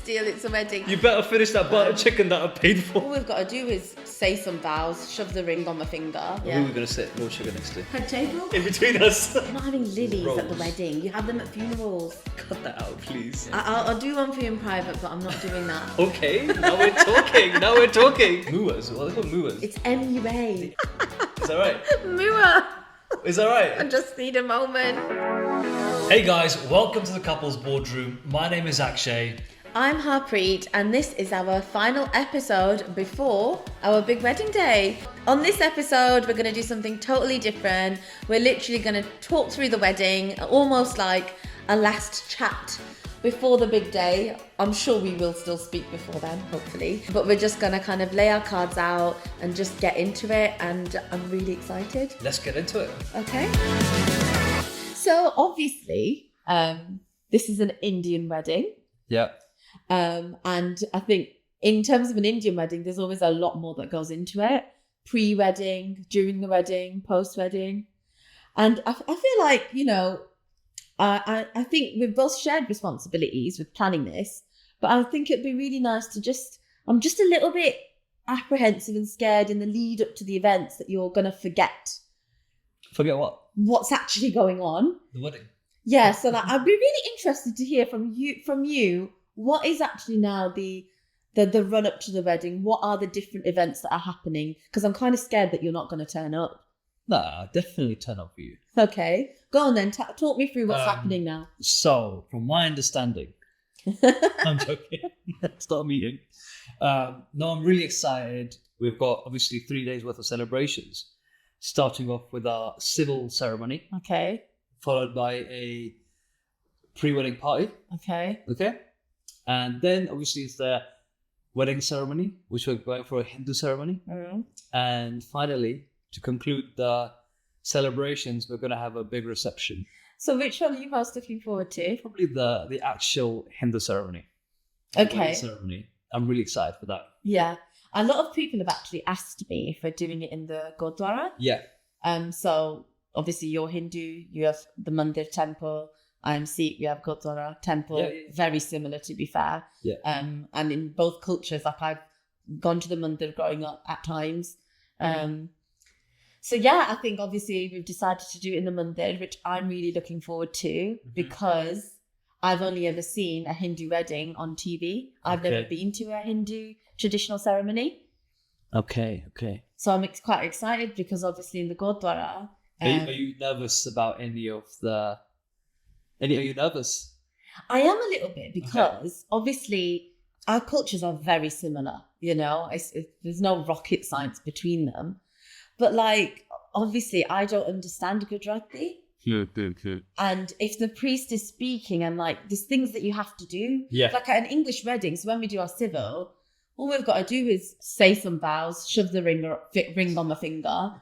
deal. It's a wedding. You better finish that butter chicken that I paid All for. we've got to do is say some vows, shove the ring on my finger. Who are we going to sit more sugar next to? Head table? In between us. You're not having lilies at the Rose. wedding. You have them at funerals. Cut that out, please. I'll do one for you in private, but I'm not doing that. Okay, now we're talking. Muas. What are they called? Muas. It's MUA. Is that right? Mua. Is that I right? just need a moment. Hey guys, welcome to the Couples Boardroom. My name is Akshay. I'm Harpreet, and this is our final episode before our big wedding day. On this episode, we're going to do something totally different. We're literally going to talk through the wedding, almost like a last chat before the big day. I'm sure we will still speak before then, hopefully. But we're just going to kind of lay our cards out and just get into it, and I'm really excited. Let's get into it. Okay. So obviously, this is an Indian wedding. Yeah. And I think in terms of an Indian wedding, there's always a lot more that goes into it. Pre-wedding, during the wedding, post-wedding. And I feel like, you know, I think we've both shared responsibilities with planning this, but I think it'd be really nice to I'm just a little bit apprehensive and scared in the lead up to the events that you're going to forget Forget what? what's actually going on. The wedding. Yeah, so like, I'd be really interested to hear from you, what is actually now the run up to the wedding? What are the different events that are happening? Because I'm kind of scared that you're not going to turn up. Nah, I'll definitely turn up for you. Okay, go on then. Talk me through what's happening now. So, from my understanding, I'm joking. It's not a meeting. No, I'm really excited. We've got obviously 3 days worth of celebrations, starting off with our civil ceremony, Okay, followed by a pre-wedding party. okay, Okay. And then obviously it's the wedding ceremony, which we're going for a Hindu ceremony. And finally, to conclude the celebrations, we're going to have a big reception. So which one are you most looking forward to? Probably the actual Hindu ceremony. Okay. Wedding ceremony. I'm really excited for that. Yeah, a lot of people have actually asked me if we're doing it in the Gurdwara. Yeah. So obviously you're Hindu, you have the Mandir temple. I'm Sikh, we have Gurdwara temple. Yeah. Very similar, to be fair. Yeah. And in both cultures, like I've gone to the Mandir growing up at times. So yeah, I think obviously we've decided to do it in the Mandir, which I'm really looking forward to because I've only ever seen a Hindu wedding on TV. I've never been to a Hindu traditional ceremony. Okay. So I'm quite excited because obviously in the Gurdwara... Are you nervous about any of the... Are you nervous? I am a little bit because obviously our cultures are very similar, you know, there's no rocket science between them. But like, obviously I don't understand Gujarati. And if the priest is speaking and like, there's things that you have to do. Yeah. Like at an English wedding, so when we do our civil, all we've got to do is say some vows, shove the ring on my finger,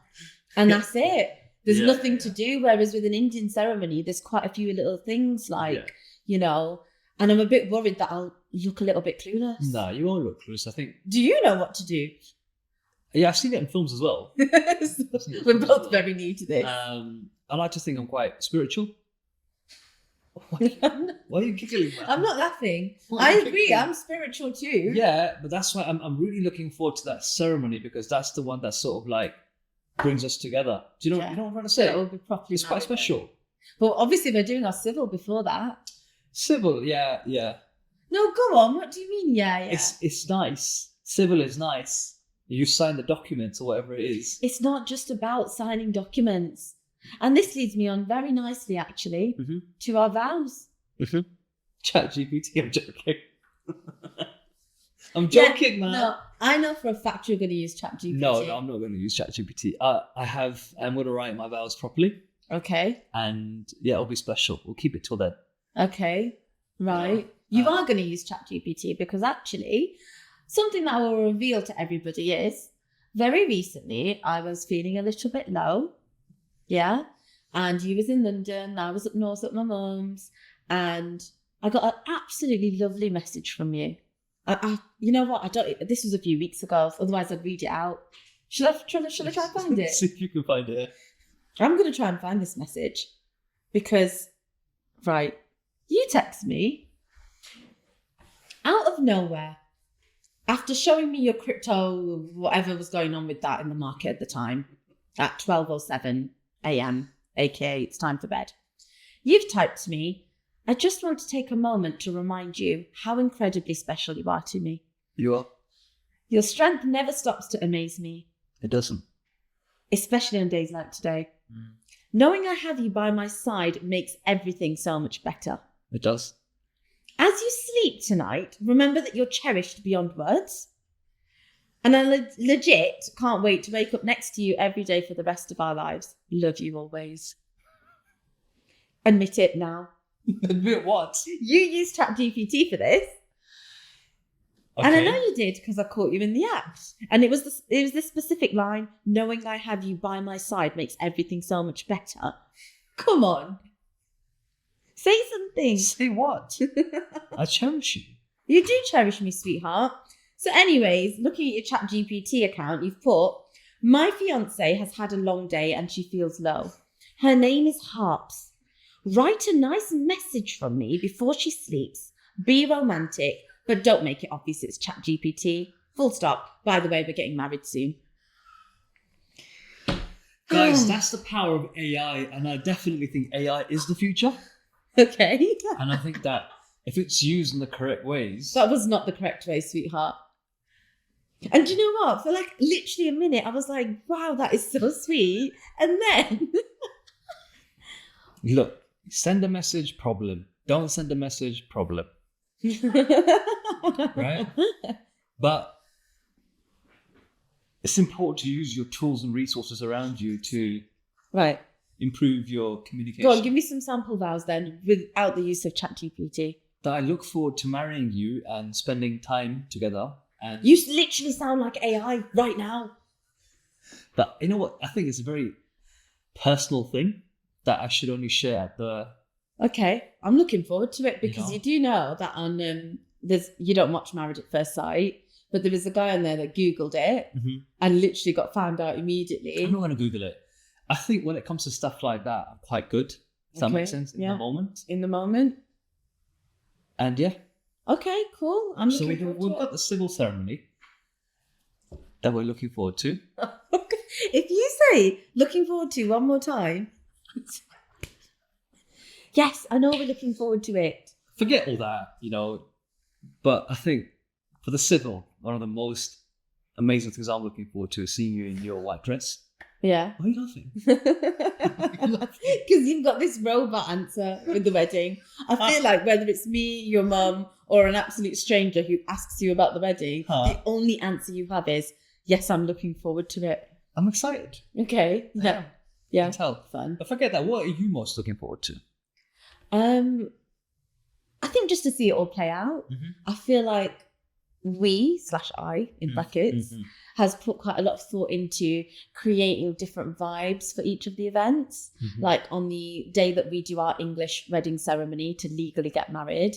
and that's it. There's nothing to do. Whereas with an Indian ceremony, there's quite a few little things like, you know, and I'm a bit worried that I'll look a little bit clueless. No, you won't look clueless, I think. Do you know what to do? Yeah, I've seen it in films as well. We're both very new to this. I like to think I'm quite spiritual. Why are you giggling, man? I'm not laughing. Why are I you agree. giggling? I'm spiritual too. Yeah, but that's why I'm really looking forward to that ceremony because that's the one that sort of like brings us together. Do you know, you know what I'm trying to say? It will be properly It's quite married then. special. But obviously we're doing our civil before that. Civil, yeah. No, go on. What do you mean? Yeah. It's nice. Civil is nice. You sign the documents or whatever it is. It's not just about signing documents. And this leads me on very nicely, actually, to our vows. ChatGPT, I'm joking. I'm joking, man. No, I know for a fact you're going to use ChatGPT. No, I'm not going to use ChatGPT. I'm going to write my vows properly. Okay. And yeah, it'll be special. We'll keep it till then. Okay. Right. You are going to use ChatGPT because actually, something that I will reveal to everybody is very recently I was feeling a little bit low. Yeah. And you was in London. I was up north at my mum's. And I got an absolutely lovely message from you. You know what? This was a few weeks ago. Otherwise, I'd read it out. Shall I try and find it? See if you can find it. I'm going to try and find this message because, right, you text me Out of nowhere, after showing me your crypto, whatever was going on with that in the market at the time, at 12:07 a.m., aka it's time for bed, you've typed to me, I just want to take a moment to remind you how incredibly special you are to me. You are. Your strength never stops to amaze me. It doesn't. Especially on days like today. Knowing I have you by my side makes everything so much better. It does. As you sleep tonight, remember that you're cherished beyond words. And I legit can't wait to wake up next to you every day for the rest of our lives. Love you always. Admit it now. Admit what? You used ChatGPT for this. Okay. And I know you did because I caught you in the act. And it was this specific line, knowing I have you by my side makes everything so much better. Come on. Say something. Say what? I cherish you. You do cherish me, sweetheart. So anyways, looking at your ChatGPT account, you've put, my fiance has had a long day and she feels low. Her name is Harps. Write a nice message from me before she sleeps. Be romantic, but don't make it obvious it's ChatGPT. Full stop. By the way, we're getting married soon. Guys, that's the power of AI, and I definitely think AI is the future. Okay. And I think that if it's used in the correct ways... That was not the correct way, sweetheart. And do you know what? For like literally a minute, I was like, wow, that is so sweet. And then... Look, send a message, problem. Don't send a message, problem. Right? But it's important to use your tools and resources around you to right. improve your communication. Go on, give me some sample vows then, without the use of ChatGPT. That I look forward to marrying you and spending time together. And you literally sound like AI right now. But you know what? I think it's a very personal thing that I should only share at the... Okay, I'm looking forward to it because You know? you do know that on you don't watch Married at First Sight, but there was a guy on there that Googled it and literally got found out immediately. I'm not going to Google it. I think when it comes to stuff like that, I'm quite good. Does that make sense? In the moment. In the moment. And yeah. Okay, cool. I'm So looking we've forward to got the civil ceremony that we're looking forward to. If you say looking forward to one more time. Yes, I know we're looking forward to it. Forget all that, but I think for the civil, one of the most amazing things I'm looking forward to is seeing you in your white dress. Yeah. Why are you laughing? Because you've got this robot answer with the wedding. I feel like whether it's me, your mum, or an absolute stranger who asks you about the wedding, the only answer you have is, yes, I'm looking forward to it. I'm excited. Okay. Yeah. Yeah. Tell. Fun. But forget that. What are you most looking forward to? I think just to see it all play out. I feel like I, in brackets, has put quite a lot of thought into creating different vibes for each of the events. Like on the day that we do our English wedding ceremony to legally get married,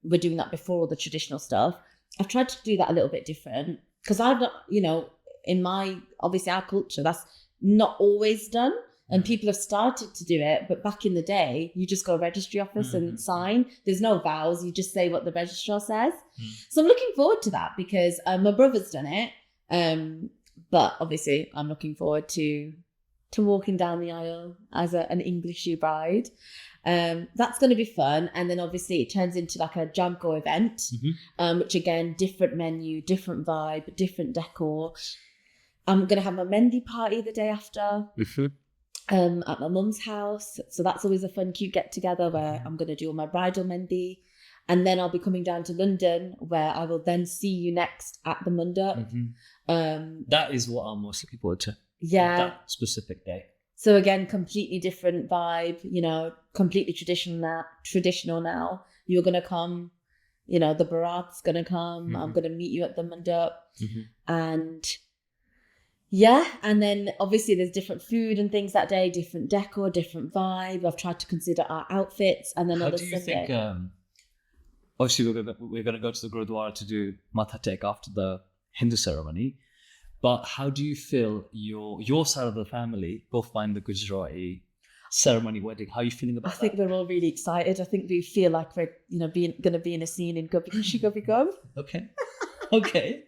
we're doing that before all the traditional stuff. I've tried to do that a little bit different because I've not, in obviously our culture, that's not always done. And people have started to do it, but back in the day, you just go to registry office and sign. There's no vows. You just say what the registrar says. So I'm looking forward to that because my brother's done it. But obviously, I'm looking forward to walking down the aisle as an Englishy bride. That's going to be fun. And then obviously, it turns into like a Jamco event, which again, different menu, different vibe, different decor. I'm going to have my Mendy party the day after. At my mum's house. So that's always a fun, cute get together where I'm going to do all my bridal Mendy. And then I'll be coming down to London where I will then see you next at the Munda. That is what I'm most looking forward to. Yeah. That specific day. So again, completely different vibe, completely traditional now. You're going to come, the Barat's going to come. I'm going to meet you at the Munda. And... yeah, and then obviously there's different food and things that day, different decor, different vibe. I've tried to consider our outfits, and then how do you think? Obviously, we're going to go to the Gurdwara to do Matha Tek after the Hindu ceremony, but how do you feel your side of the family both find the Gujarati? ceremony wedding. How are you feeling I about think we're all really excited. I think we feel like we're, going to be in a scene in Gubby Gubby Gum. that? Okay.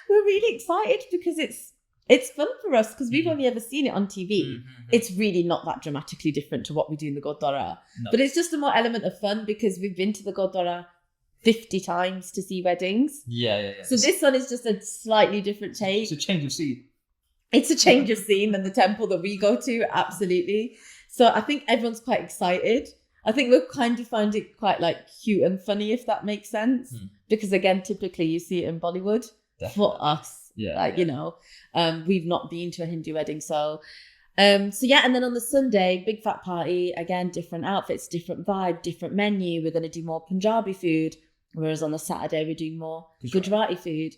We're really excited because it's fun for us because we've only ever seen it on TV. Mm-hmm. It's really not that dramatically different to what we do in the Gurdwara. No. But it's just a more element of fun because we've been to the Gurdwara 50 times to see weddings. Yeah. So this one is just a slightly different take. It's a change of scene. It's a change of scene than the temple that we go to, absolutely. So I think everyone's quite excited. I think we'll kind of find it quite like cute and funny, if that makes sense. Because again, typically you see it in Bollywood. Definitely. For us. We've not been to a Hindu wedding. So and then on the Sunday, big fat party, again, different outfits, different vibe, different menu. We're going to do more Punjabi food, whereas on the Saturday we're doing more Gujarati food.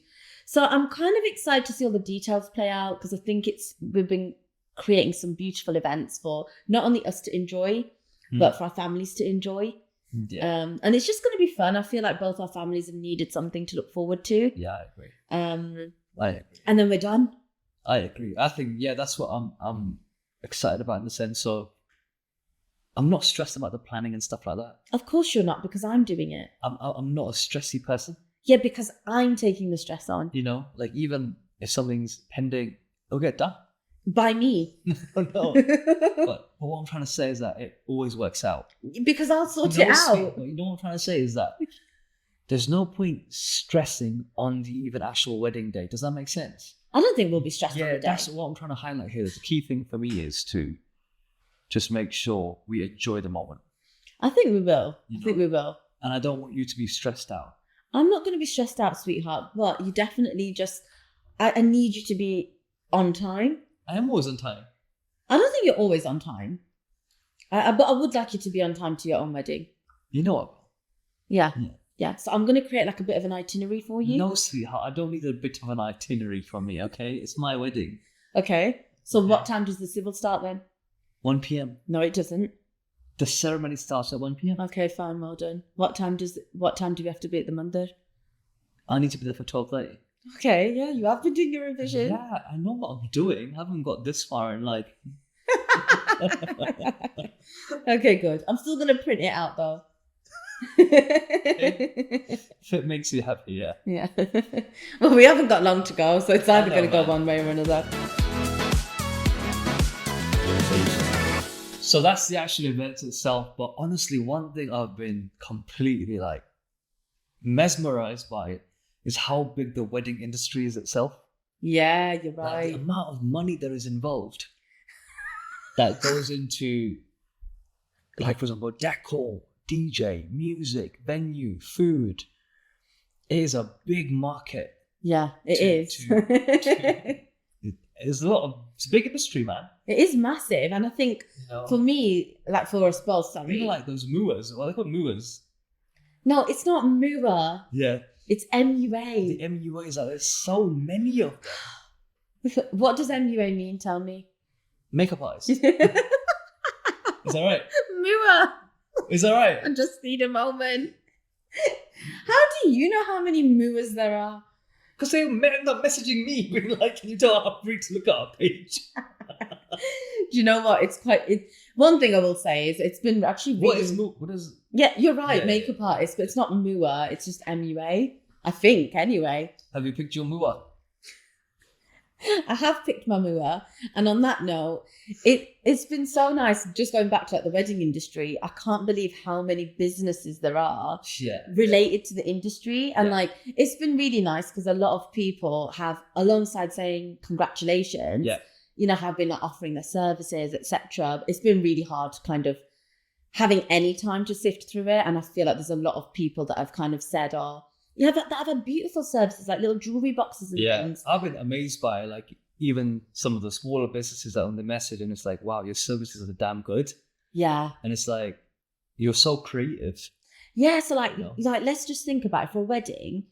So I'm kind of excited to see all the details play out because I think we've been creating some beautiful events for not only us to enjoy, but for our families to enjoy. Yeah. And it's just going to be fun. I feel like both our families have needed something to look forward to. Yeah, I agree. I agree. And then we're done. I agree. I think, that's what I'm excited about in the sense of I'm not stressed about the planning and stuff like that. Of course you're not, because I'm doing it. I'm not a stressy person. Yeah, because I'm taking the stress on. Like even if something's pending, it'll get done. By me. No. But what I'm trying to say is that it always works out. Because I'll sort it out. What I'm trying to say is that there's no point stressing on the even actual wedding day. Does that make sense? I don't think we'll be stressed on the day. That's what I'm trying to highlight here. The key thing for me is to just make sure we enjoy the moment. I think we will. I think we will. And I don't want you to be stressed out. I'm not going to be stressed out, sweetheart. But you definitely I need you to be on time. I am always on time. I don't think you're always on time. But I would like you to be on time to your own wedding. You know what? Yeah. So I'm going to create like a bit of an itinerary for you. No, sweetheart. I don't need a bit of an itinerary from me, okay? It's my wedding. Okay. So what time does the civil start then? 1 p.m. No, it doesn't. The ceremony starts at 1 p.m. Okay, fine, well done. What time do we have to be at the mandir? I need to be there for 12:30. Okay, yeah, you have been doing your revision. Yeah, I know what I'm doing. I haven't got this far in like... Okay, good. I'm still going to print it out though. If it makes you happy, yeah. Yeah. Well, we haven't got long to go, so it's either going to go one way or another. So that's the actual event itself. But honestly, one thing I've been completely like mesmerized by it is how big the wedding industry is itself. Yeah, you're Like, right. the amount of money that is involved that goes into, like, for example, decor, DJ, music, venue, food. It is a big market. Yeah, it is. It's a big industry, man. It is massive. And I think for me, like for us both, sorry. Even like those muas. Well, they call muas. No, it's not MUA. Yeah. It's MUA. The MUA is like, there's so many of them. What does MUA mean? Tell me. Makeup artists. Is that right? MUA. Is that right? I just need a moment. How do you know how many MUAs there are? Because they end up messaging me, being like, can you tell Harpreet to look at our page? Do you know what? One thing I will say is it's been actually really... What is... Yeah, you're right, makeup artist, but it's not MUA, it's just MUA. I think, anyway. Have you picked your mua? I have picked my MUA, and on that note, it's been so nice. Just going back to like the wedding industry, I can't believe how many businesses there are related to the industry, and like it's been really nice because a lot of people have, alongside saying congratulations, have been like offering their services, etc. It's been really hard to kind of having any time to sift through it, and I feel like there's a lot of people that have kind of said, that have had beautiful services, like little jewelry boxes and things. I've been amazed by like even some of the smaller businesses that on the message, and it's like, wow, your services are damn good. Yeah. And it's like, you're so creative. Yeah, so like let's just think about it for a wedding,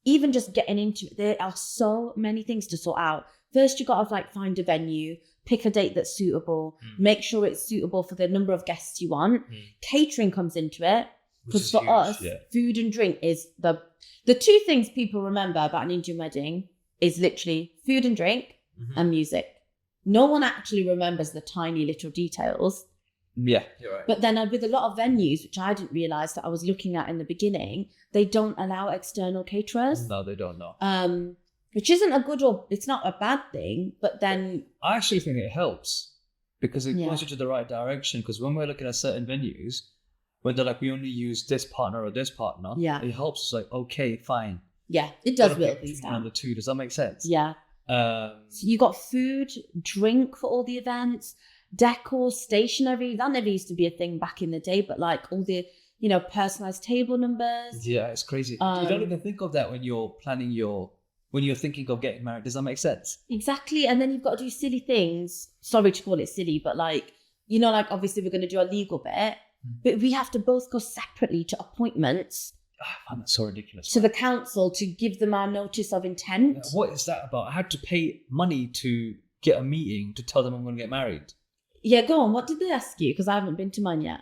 even just getting into it, there are so many things to sort out. First, you got to like find a venue, pick a date that's suitable, make sure it's suitable for the number of guests you want. Catering comes into it. Because for us, food and drink is the two things people remember about an Indian wedding is literally food and drink and music. No one actually remembers the tiny little details Yeah, you're right. But then with a lot of venues, which I didn't realise that I was looking at in the beginning, they don't allow external caterers. No, they don't know. Which isn't a good or it's not a bad thing, but then I actually think it helps because it points you to the right direction. Because when we're looking at certain venues, when they're like, we only use this partner or this partner, it helps us like, okay, fine. Yeah, it does whittle things down. Number two, does that make sense? Yeah. So you got food, drink for all the events, decor, stationery. That never used to be a thing back in the day, but like all the, personalized table numbers. Yeah, it's crazy. You don't even think of that when you're planning when you're thinking of getting married. Does that make sense? Exactly. And then you've got to do silly things. Sorry to call it silly, but like, like obviously we're going to do a legal bit, but we have to both go separately to appointments. Oh, that's so ridiculous. To the council to give them our notice of intent. Yeah, what is that about? I had to pay money to get a meeting to tell them I'm going to get married. Yeah, go on. What did they ask you? Because I haven't been to mine yet.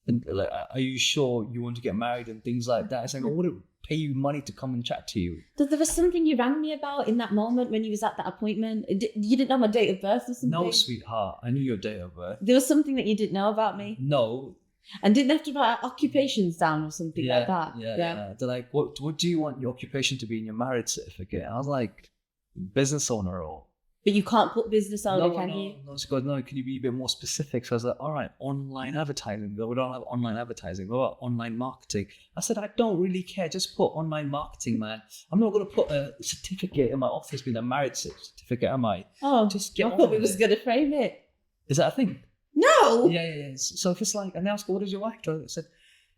And like, are you sure you want to get married and things like that? It's like, I wouldn't pay you money to come and chat to you. There was something you rang me about in that moment when you was at that appointment. You didn't know my date of birth or something? No, sweetheart. I knew your date of birth. There was something that you didn't know about me? No. And didn't they have to write our occupations down or something like that? Yeah. They're like, what do you want your occupation to be in your marriage certificate? I was like, business owner or... But you can't put business owner, can you? No, she goes, no, can you be a bit more specific? So I was like, all right, online advertising. We don't have online advertising. What about online marketing? I said, I don't really care. Just put online marketing, man. I'm not going to put a certificate in my office being a marriage certificate, am I? Oh, just get I thought we was going to frame it. Is that a thing? No. Yeah. So if it's like, and they ask, what does your wife do? I said,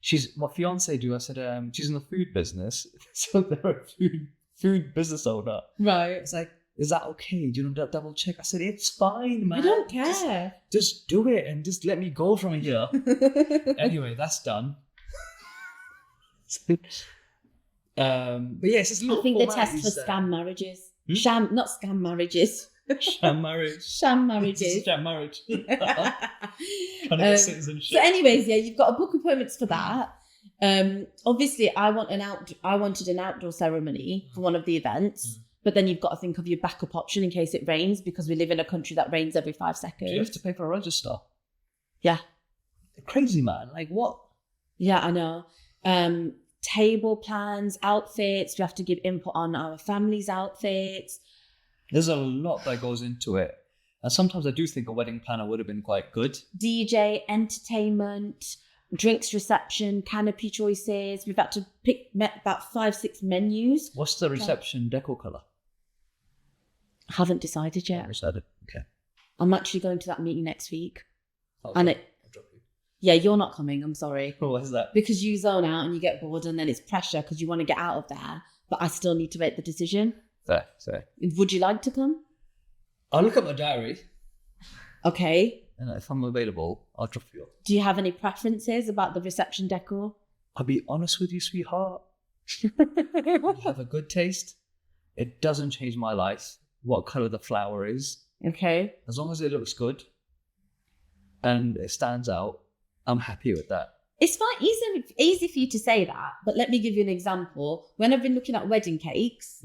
she's my fiance do. I said, she's in the food business. So they're a food business owner. Right. It's like, is that okay? Do you know, double check? I said, it's fine, man. I don't care. Just do it and just let me go from here. Anyway, that's done. But yes, it's a little. I think the test for scam marriages. Not scam marriages. Sham marriage. Sham marriages. Sham marriage. Trying to get citizenship. So anyways, yeah, you've got to book appointments for that. Obviously, I wanted an outdoor ceremony for one of the events. But then you've got to think of your backup option in case it rains, because we live in a country that rains every 5 seconds. Do you have to pay for a register? Yeah. Crazy, man. Like, what? Yeah, I know. Table plans, outfits. We have to give input on our family's outfits. There's a lot that goes into it. And sometimes I do think a wedding planner would have been quite good. DJ, entertainment, drinks reception, canopy choices. We've had to pick about 5-6 menus. What's the reception decor colour? Haven't decided yet. Haven't decided. Okay. I'm actually going to that meeting next week. I'll drop you. Yeah, you're not coming. I'm sorry. What is that? Because you zone out and you get bored, and then it's pressure because you want to get out of there. But I still need to make the decision. Fair. Would you like to come? I'll look at my diary. Okay. And if I'm available, I'll drop you. Do you have any preferences about the reception decor? I'll be honest with you, sweetheart. You have a good taste. It doesn't change my life what colour the flower is. Okay. As long as it looks good and it stands out, I'm happy with that. It's fine, easy for you to say that, but let me give you an example. When I've been looking at wedding cakes,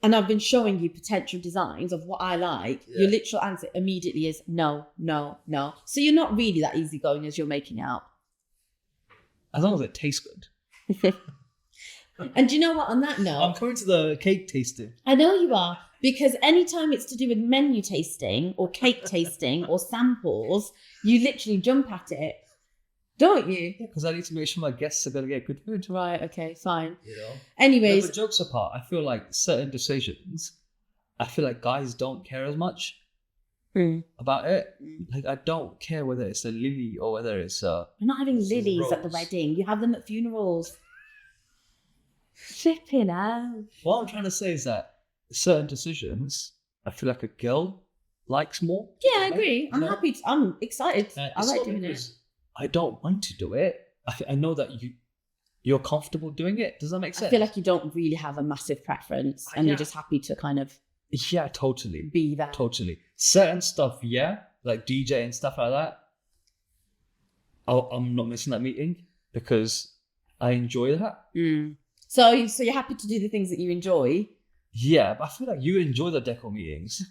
and I've been showing you potential designs of what I like, your literal answer immediately is no. So you're not really that easygoing as you're making out. As long as it tastes good. And do you know what? On that note, I'm coming to the cake tasting. I know you are, because anytime it's to do with menu tasting or cake tasting or samples, you literally jump at it, don't you? Yeah, because I need to make sure my guests are going to get good food. Right, okay, fine. You know? Anyways. But jokes apart, I feel like certain decisions, I feel like guys don't care as much about it. Like, I don't care whether it's a lily or whether it's a... We're not having lilies rose. At the wedding. You have them at funerals. Flipping out. What I'm trying to say is that certain decisions, I feel like a girl likes more. Yeah, I agree. I'm happy. I'm excited. I like doing it. I don't want to do it. I know that you're comfortable doing it. Does that make sense? I feel like you don't really have a massive preference, and you're just happy to kind of totally be there. Totally. Certain stuff, like DJ and stuff like that. I'm not missing that meeting because I enjoy that. So you're happy to do the things that you enjoy. Yeah, but I feel like you enjoy the deco meetings.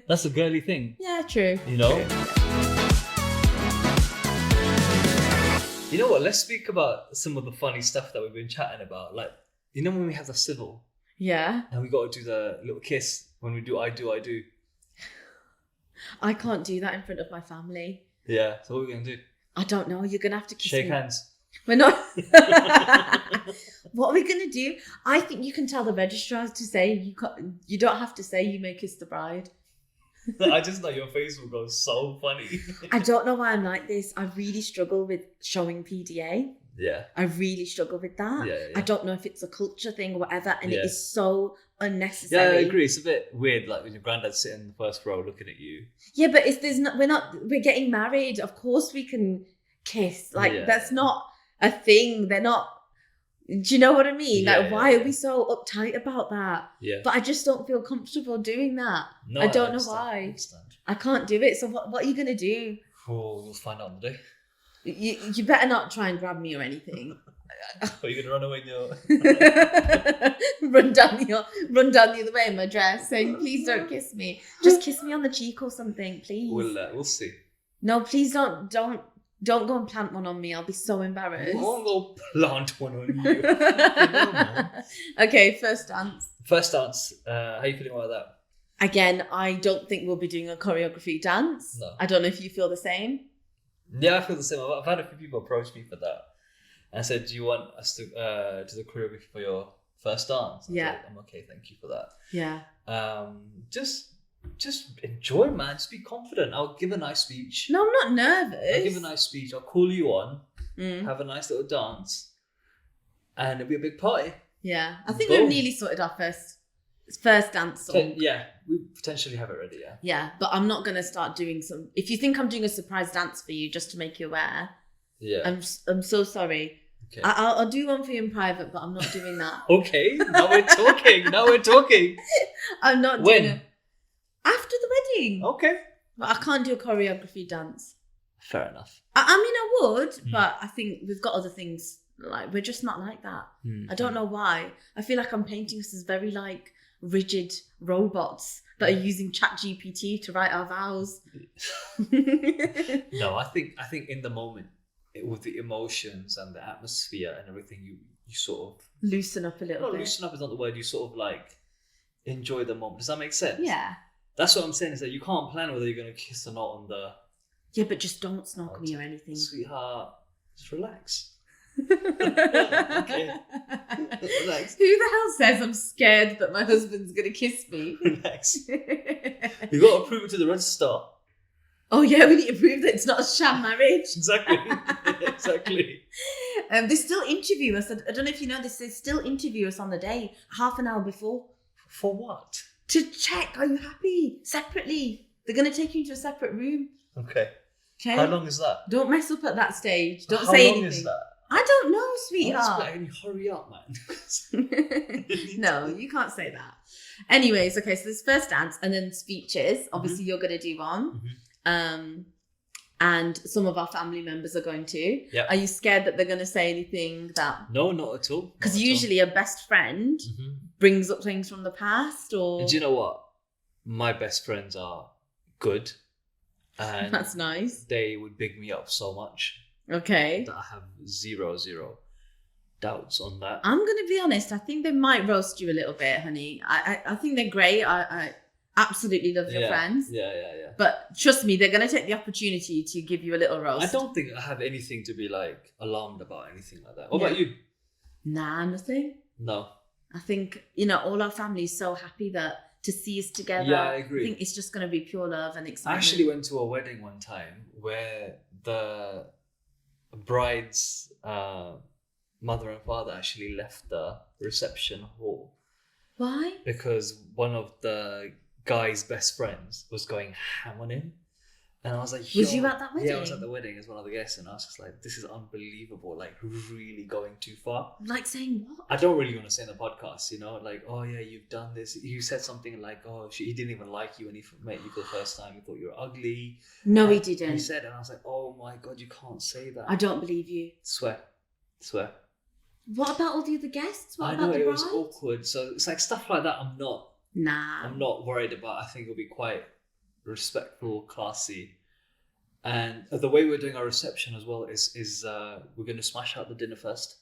That's a girly thing. Yeah, true. You know? True. You know what? Let's speak about some of the funny stuff that we've been chatting about. Like, you know when we have the civil Yeah. and we got to do the little kiss when we do I do. I can't do that in front of my family. Yeah. So what are we going to do? I don't know. You're going to have to kiss Shake me. hands. We're not. What are we going to do? I think you can tell the registrars to say you don't have to say you may kiss the bride. I just know your face will go so funny. I don't know why I'm like this. I really struggle with showing PDA. Yeah. I really struggle with that. Yeah. I don't know if it's a culture thing or whatever, and Yeah. it is so unnecessary. Yeah, I agree. It's a bit weird, like when your granddad's sitting in the first row looking at you. Yeah, but we're getting married. Of course we can kiss. Like that's not a thing. They're not. Do you know what I mean? Like, why are we so uptight about that? Yeah. But I just don't feel comfortable doing that. No, I don't know why. I can't do it. So what are you gonna do? Oh, we'll find out on the day. You better not try and grab me or anything. Are you gonna run away in your run down the other way in my dress, saying, "Please don't kiss me. Just kiss me on the cheek or something, please." We'll see. No, please don't go and plant one on me. I'll be so embarrassed. I won't go plant one on you. Okay, first dance. First dance. How are you feeling about that? Again, I don't think we'll be doing a choreography dance. No. I don't know if you feel the same. Yeah, I feel the same. I've had a few people approach me for that and said, "Do you want us to do the choreography for your first dance?" Yeah, like, I'm okay. Thank you for that. Yeah. Just enjoy, man. Just be confident. I'll give a nice speech. No, I'm not nervous. I'll give a nice speech. I'll call you on. Mm. Have a nice little dance, and it'll be a big party. Yeah, I think Boom. we've nearly sorted our first dance song. Yeah, we potentially have it ready. Yeah. Yeah, but I'm not gonna start doing some. If you think I'm doing a surprise dance for you just to make you aware, Yeah. I'm so sorry. Okay. I'll do one for you in private, but I'm not doing that. Okay. Now we're talking. I'm not doing it after the wedding. Okay. But I can't do a choreography dance. Fair enough. I mean, I would, but I think we've got other things. Like, we're just not like that. I don't know why. I feel like I'm painting us as very like rigid robots that are using ChatGPT to write our vows. No, I think in the moment, with the emotions and the atmosphere and everything, you sort of loosen up a little bit. Loosen up is not the word. You sort of like enjoy the moment. Does that make sense? Yeah. That's what I'm saying, is that you can't plan whether you're going to kiss or not on the... Yeah, but just don't snog me or anything. Sweetheart, just relax. Okay. Relax. Who the hell says I'm scared that my husband's going to kiss me? Relax. You've got to prove it to the registrar. Oh yeah, we need to prove that it's not a sham marriage. Exactly. Exactly. They still interview us. I don't know if you know this. They still interview us on the day, half an hour before. For what? To check, are you happy? Separately. They're going to take you into a separate room. Okay. How long is that? Don't mess up at that stage. Don't How say long anything. is that? I don't know, sweetheart. Can you hurry up, man? No, you can't say that. Anyways, okay, so there's first dance and then speeches. Obviously, you're going to do one. And some of our family members are going to. Yep. Are you scared that they're going to say anything that... No, not at all. Because usually a best friend brings up things from the past or... And do you know what? My best friends are good. And that's nice. They would big me up so much. Okay. That I have zero doubts on that. I'm going to be honest. I think they might roast you a little bit, honey. I think they're great. I absolutely love your friends. Yeah. But trust me, they're going to take the opportunity to give you a little roast. I don't think I have anything to be like alarmed about, anything like that. What about you? Nah, nothing. No. I think, all our family is so happy that to see us together. Yeah, I agree. I think it's just going to be pure love and excitement. I actually went to a wedding one time where the bride's mother and father actually left the reception hall. Why? Because one of the guy's best friends was going ham on him. And I was like, was you at that wedding? Yeah, I was at the wedding as one of the guests, and I was just like, this is unbelievable, like really going too far. Like saying what? I don't really want to say in the podcast, like, oh yeah, you've done this. You said something like, oh, he didn't even like you when he met you for the first time. He thought you were ugly. No, he didn't. He said, and I was like, oh my God, you can't say that. I don't believe you. Swear. What about all the other guests? What I about know, the it bride? was awkward. So it's like stuff like that I'm not worried about. I think it'll be quite respectful, classy. And the way we're doing our reception as well is we're going to smash out the dinner first.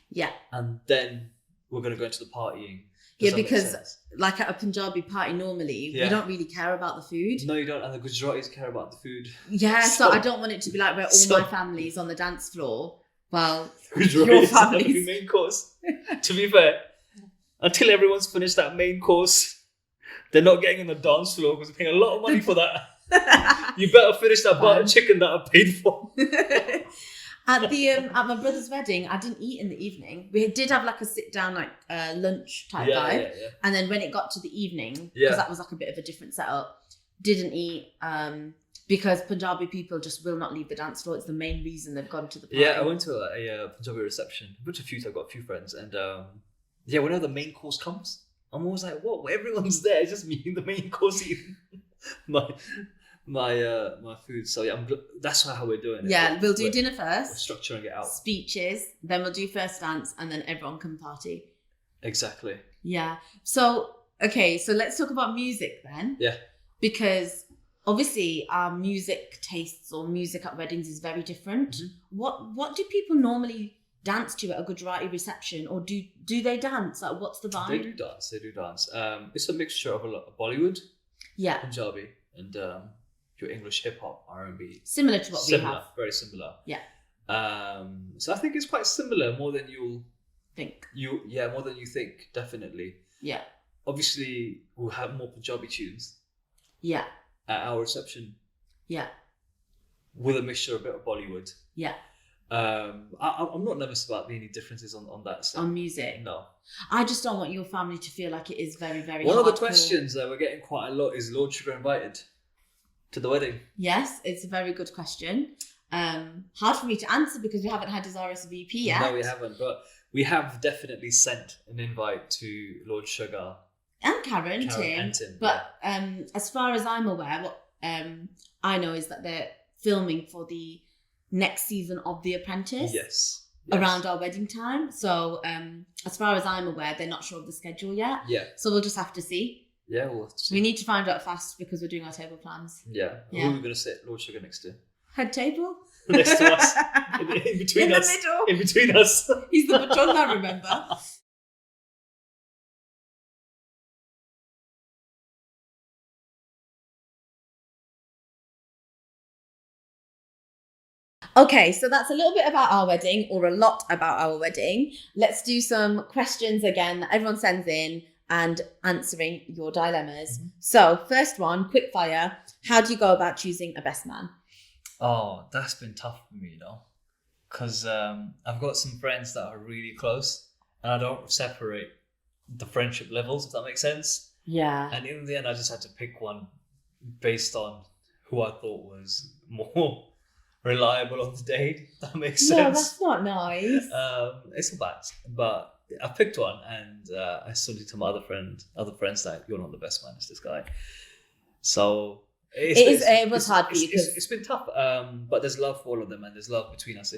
Yeah. And then we're going to go into the partying. Yeah, because like at a Punjabi party normally, we don't really care about the food. No, you don't. And the Gujaratis care about the food. Yeah, so I don't want it to be like where all my family's on the dance floor. Well, Gujaratis your family's the main course. To be fair, until everyone's finished that main course, they're not getting on the dance floor because they're paying a lot of money for that. You better finish that butter chicken that I paid for. At my brother's wedding, I didn't eat in the evening. We did have like a sit down, like lunch type vibe. Yeah. And then when it got to the evening, because that was like a bit of a different setup, didn't eat because Punjabi people just will not leave the dance floor. It's the main reason they've gone to the party. Yeah, I went to a Punjabi reception. I've got a few friends, and whenever the main course comes, I'm always like, "What? Well, everyone's there. It's just me in the main course eating my food." So yeah, that's how we're doing it. Yeah, we'll do dinner first. We're structuring it out. Speeches, then we'll do first dance, and then everyone can party. Exactly. Yeah. So okay, so let's talk about music then. Yeah. Because obviously our music tastes or music at weddings is very different. Mm-hmm. What do people normally dance to at a Gujarati reception, or do they dance? Like, what's the vibe? They do dance. It's a mixture of a lot of Bollywood, Punjabi, and your English hip hop, R&B. Similar to what we have. Very similar. Yeah. So I think it's quite similar, more than you'll think. More than you think, definitely. Yeah. Obviously, we'll have more Punjabi tunes. Yeah. At our reception. Yeah. With a mixture of a bit of Bollywood. Yeah. I'm not nervous about any differences on that stuff. On music? No. I just don't want your family to feel like it is very, very One hardcore. of the questions that we're getting quite a lot is Lord Sugar invited to the wedding? Yes, it's a very good question. Hard for me to answer because we haven't had his RSVP yet. No, we haven't, but we have definitely sent an invite to Lord Sugar. And Karen Tim. But as far as I'm aware, what I know is that they're filming for the next season of The Apprentice. Yes. Around our wedding time. So as far as I'm aware, they're not sure of the schedule yet. Yeah. So we'll just have to see. Yeah, we'll have to see. We need to find out fast because we're doing our table plans. Yeah. Who are we going to sit Lord Sugar next to? Head table? Next to us. In between us. In the middle. In between us. He's the Bachonda, remember? Okay, so that's a little bit about our wedding, or a lot about our wedding. Let's do some questions again that everyone sends in and answering your dilemmas. Mm-hmm. So, first one, quick fire. How do you go about choosing a best man? Oh, that's been tough for me, because I've got some friends that are really close, and I don't separate the friendship levels, if that makes sense. Yeah. And in the end, I just had to pick one based on who I thought was more reliable on the date, if that makes sense. No, that's not nice. It's not bad, but I picked one, and I sort of to my other friends that you're not the best man, it's this guy. So it was hard for you because it's been tough. But there's love for all of them, and there's love between us.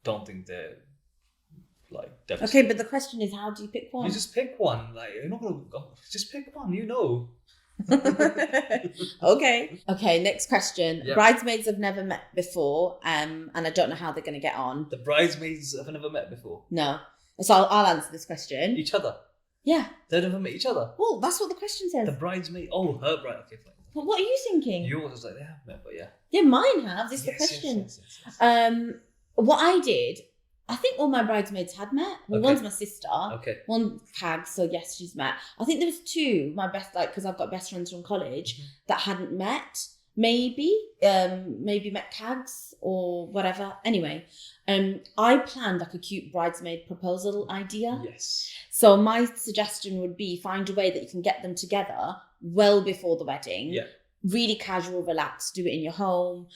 Don't think they're like devastating. Okay, but the question is, how do you pick one? You just pick one. Like, you're not gonna go. Just pick one. Okay, next question. Yep. Bridesmaids have never met before, and I don't know how they're going to get on. The bridesmaids have never met before? No. So I'll answer this question. Each other? Yeah. They've never met each other? Well, that's what the question says. The bridesmaid? Oh, her bride. Okay, fine. But what are you thinking? Yours was like, they have met, but yeah. Yeah, mine have. This is the question. Yes. What I did, I think all my bridesmaids had met. Well, one's my sister. Okay. One Kag, so yes, she's met. I think there was two, my best, because I've got best friends from college that hadn't met. Maybe met Kags or whatever. Anyway, I planned like a cute bridesmaid proposal idea. Yes. So my suggestion would be find a way that you can get them together well before the wedding. Yeah. Really casual, relaxed, do it in your home,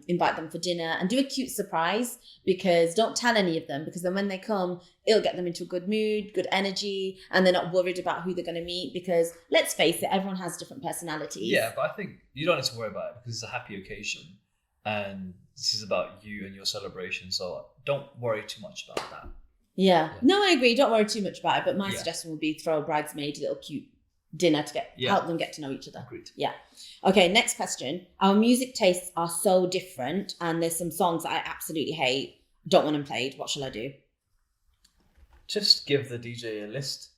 invite them for dinner and do a cute surprise, because don't tell any of them, because then when they come, it'll get them into a good mood, good energy, and they're not worried about who they're going to meet, because let's face it, everyone has different personalities. Yeah, but I think you don't need to worry about it because it's a happy occasion and this is about you and your celebration, so don't worry too much about that. Yeah. No, I agree. Don't worry too much about it, but my suggestion would be throw a bridesmaid little cute dinner to help them get to know each other. Agreed. Yeah. Okay, next question. Our music tastes are so different, and there's some songs that I absolutely hate. Don't want them played. What shall I do? Just give the DJ a list,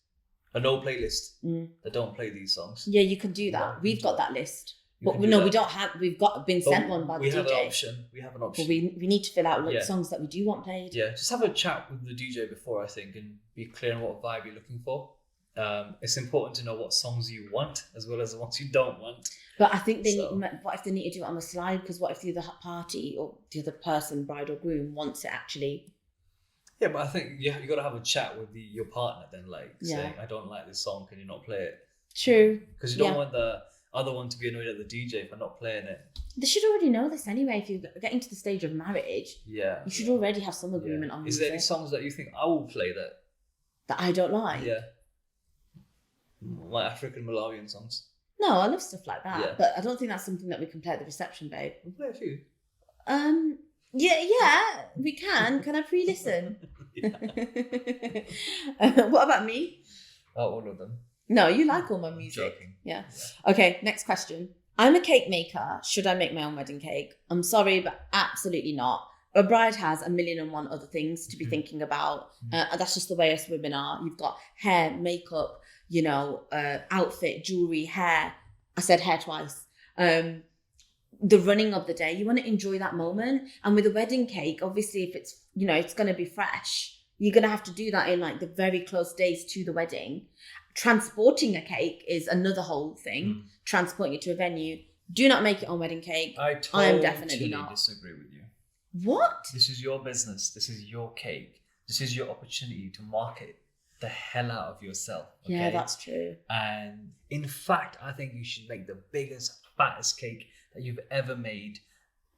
a no playlist that don't play these songs. Yeah, you can do that. Yeah, We've got that list. But we don't have. We've been sent one by the DJ. We have an option. But we need to fill out the songs that we do want played. Yeah, just have a chat with the DJ before, I think, and be clear on what vibe you're looking for. It's important to know what songs you want as well as the ones you don't want. But I think what if they need to do it on the slide? Because what if the other party or the other person, bride or groom, wants it actually? Yeah, but I think you got to have a chat with your partner then, saying, I don't like this song, can you not play it? True. Because you don't want the other one to be annoyed at the DJ for not playing it. They should already know this anyway. If you're getting to the stage of marriage, you should already have some agreement on Is there any songs that you think I will play that I don't like? Yeah. Like African Malawian songs. No, I love stuff like that. But I don't think that's something that we can play at the reception, babe. We'll play a few. Yeah, we can. Can I pre-listen? What about me? All of them. No, you like all my music. Joking. Yeah. Okay, next question. I'm a cake maker. Should I make my own wedding cake? I'm sorry, but absolutely not. A bride has 1,000,001 other things to be thinking about. That's just the way us women are. You've got hair, makeup, outfit, jewelry, hair. I said hair twice. The running of the day, you want to enjoy that moment. And with a wedding cake, obviously, if it's, it's going to be fresh, you're going to have to do that in the very close days to the wedding. Transporting a cake is another whole thing. Transporting it to a venue. Do not make your own wedding cake. I am definitely not. Disagree with you. What? This is your business. This is your cake. This is your opportunity to market the hell out of yourself. Okay? Yeah, that's true. And in fact, I think you should make the biggest, fattest cake that you've ever made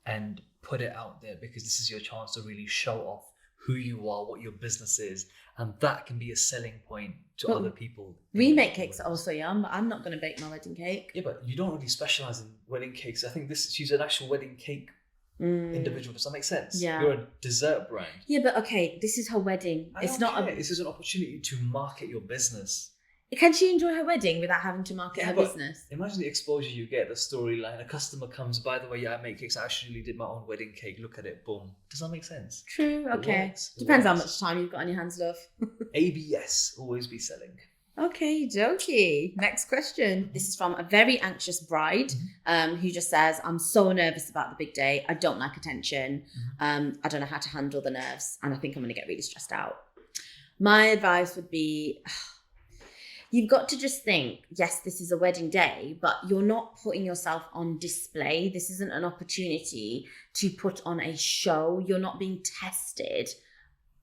and put it out there, because this is your chance to really show off who you are, what your business is, and that can be a selling point to other people. We make cakes also, but I'm not going to bake my wedding cake. Yeah, but you don't really specialize in wedding cakes. I think she's an actual wedding cake individual. Does that make sense? Yeah. You're a dessert brand. Yeah, but okay, this is her wedding. This is an opportunity to market your business. Can she enjoy her wedding without having to market her business? Imagine the exposure you get, the storyline. A customer comes, by the way, I make cakes. I actually did my own wedding cake. Look at it. Boom. Does that make sense? True. Okay. Depends how much time you've got on your hands, love. ABS. Always be selling. Okay, dokie. Next question. This is from a very anxious bride who just says, I'm so nervous about the big day. I don't like attention. I don't know how to handle the nerves. And I think I'm going to get really stressed out. My advice would be... You've got to just think, yes, this is a wedding day, but you're not putting yourself on display. This isn't an opportunity to put on a show. You're not being tested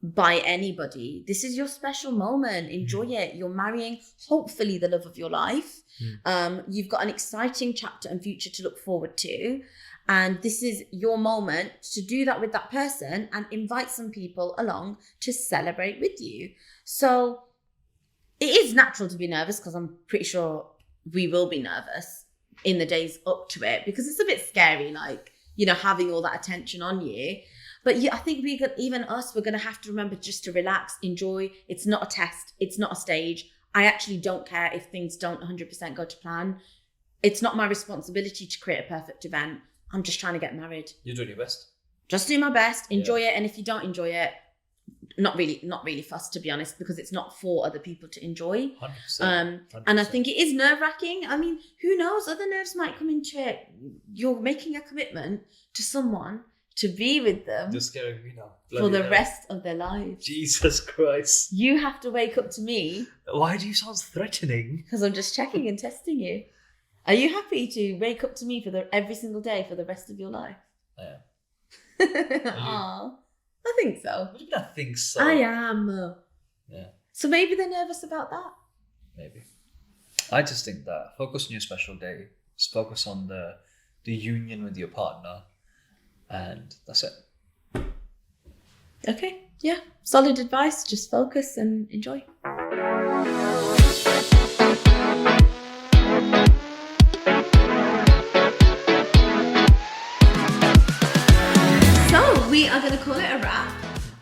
by anybody. This is your special moment. Enjoy it. You're marrying, hopefully, the love of your life. You've got an exciting chapter and future to look forward to. And this is your moment to do that with that person and invite some people along to celebrate with you. So... it is natural to be nervous, because I'm pretty sure we will be nervous in the days up to it, because it's a bit scary, having all that attention on you. But I think we're going to have to remember just to relax, enjoy. It's not a test. It's not a stage. I actually don't care if things don't 100% go to plan. It's not my responsibility to create a perfect event. I'm just trying to get married. You're doing your best. Just do my best. Enjoy it. And if you don't enjoy it, not really fussed, to be honest, because it's not for other people to enjoy. 100%. And I think it is nerve-wracking. I mean, who knows? Other nerves might come into it. You're making a commitment to someone to be with them. You're scaring me now. For the rest of their lives. Jesus Christ. You have to wake up to me. Why do you sound threatening? Because I'm just checking and testing you. Are you happy to wake up to me every single day for the rest of your life? I am. Aww. I think so. What do you mean I think so? I am. Yeah. So maybe they're nervous about that. Maybe. I just think that focus on your special day. Just focus on the union with your partner. And that's it. Okay. Yeah. Solid advice. Just focus and enjoy. We are going to call it a wrap.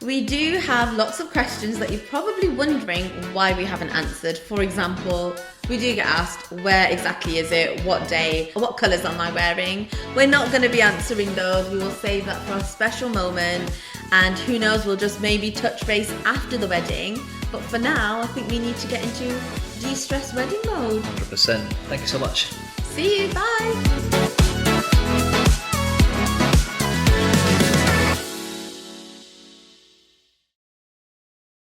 We do have lots of questions that you're probably wondering why we haven't answered. For example, we do get asked, where exactly is it? What day? What colours am I wearing? We're not going to be answering those. We will save that for a special moment. And who knows, we'll just maybe touch base after the wedding. But for now, I think we need to get into de-stress wedding mode. 100%. Thank you so much. See you. Bye.